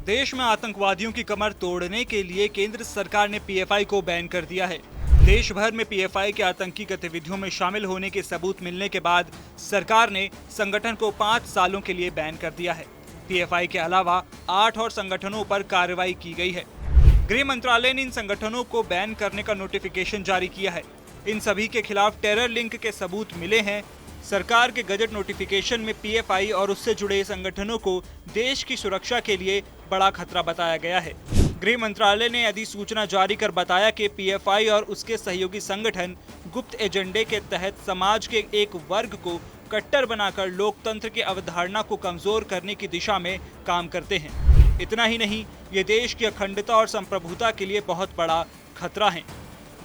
देश में आतंकवादियों की कमर तोड़ने के लिए केंद्र सरकार ने पीएफआई को बैन कर दिया है। देश भर में पीएफआई के आतंकी गतिविधियों में शामिल होने के सबूत मिलने के बाद सरकार ने संगठन को 5 सालों के लिए बैन कर दिया है। पीएफआई के अलावा 8 और संगठनों पर कार्रवाई की गई है। गृह मंत्रालय ने इन संगठनों को बैन करने का नोटिफिकेशन जारी किया है। इन सभी के खिलाफ टेरर लिंक के सबूत मिले हैं। सरकार के गजट नोटिफिकेशन में पीएफआई और उससे जुड़े संगठनों को देश की सुरक्षा के लिए बड़ा खतरा बताया गया है। गृह मंत्रालय ने अधिसूचना जारी कर बताया कि पीएफआई और उसके सहयोगी संगठन गुप्त एजेंडे के तहत समाज के एक वर्ग को कट्टर बनाकर लोकतंत्र की अवधारणा को कमजोर करने की दिशा में काम करते हैं। इतना ही नहीं, ये देश की अखंडता और संप्रभुता के लिए बहुत बड़ा खतरा है।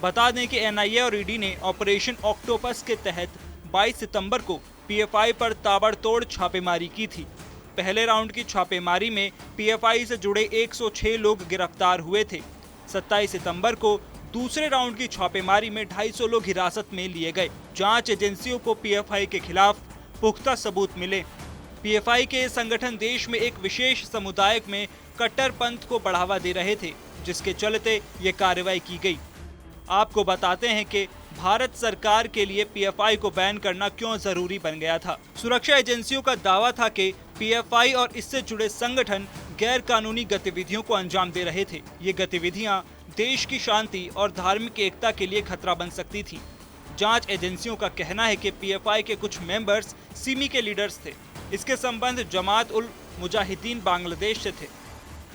बता दें कि एनआईए और ईडी ने ऑपरेशन ऑक्टोपस के तहत 22 सितंबर को पीएफआई पर ताबड़तोड़ छापेमारी की थी। पहले राउंड की छापेमारी में पीएफआई से जुड़े 106 लोग गिरफ्तार हुए थे। 27 सितंबर को दूसरे राउंड की छापेमारी में 250 लोग हिरासत में लिए गए। जांच एजेंसियों को पीएफआई के खिलाफ पुख्ता सबूत मिले। पीएफआई के संगठन देश में एक विशेष समुदाय में कट्टरपंथ को बढ़ावा दे रहे थे, जिसके चलते ये कार्रवाई की गई। आपको बताते हैं कि भारत सरकार के लिए पीएफआई को बैन करना क्यों जरूरी बन गया था। सुरक्षा एजेंसियों का दावा था कि पीएफआई और इससे जुड़े संगठन गैर कानूनी गतिविधियों को अंजाम दे रहे थे। ये गतिविधियां देश की शांति और धार्मिक एकता के लिए खतरा बन सकती थी। जांच एजेंसियों का कहना है कि पीएफआई के कुछ मेंबर्स सिमी के लीडर्स थे। इसके संबंध जमात उल मुजाहिदीन बांग्लादेश से थे।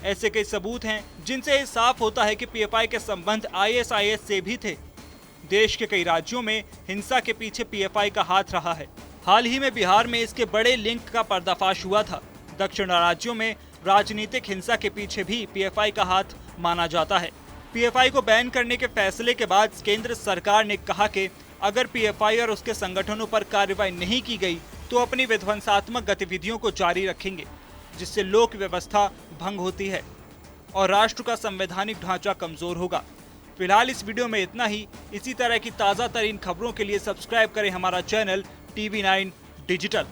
ऐसे कई सबूत हैं जिनसे साफ होता है कि पीएफआई के संबंध आईएसआईएस से भी थे। देश के कई राज्यों में हिंसा के पीछे पीएफआई का हाथ रहा है। हाल ही में बिहार में इसके बड़े लिंक का पर्दाफाश हुआ था। दक्षिण राज्यों में राजनीतिक हिंसा के पीछे भी पीएफआई का हाथ माना जाता है। पीएफआई को बैन करने के फैसले के बाद केंद्र सरकार ने कहा कि अगर पीएफआई और उसके संगठनों पर कार्रवाई नहीं की गई तो अपनी विध्वंसात्मक गतिविधियों को जारी रखेंगे, जिससे लोक व्यवस्था भंग होती है और राष्ट्र का संवैधानिक ढांचा कमजोर होगा। फिलहाल इस वीडियो में इतना ही। इसी तरह की ताज़ा तरीन खबरों के लिए सब्सक्राइब करें हमारा चैनल TV9 डिजिटल।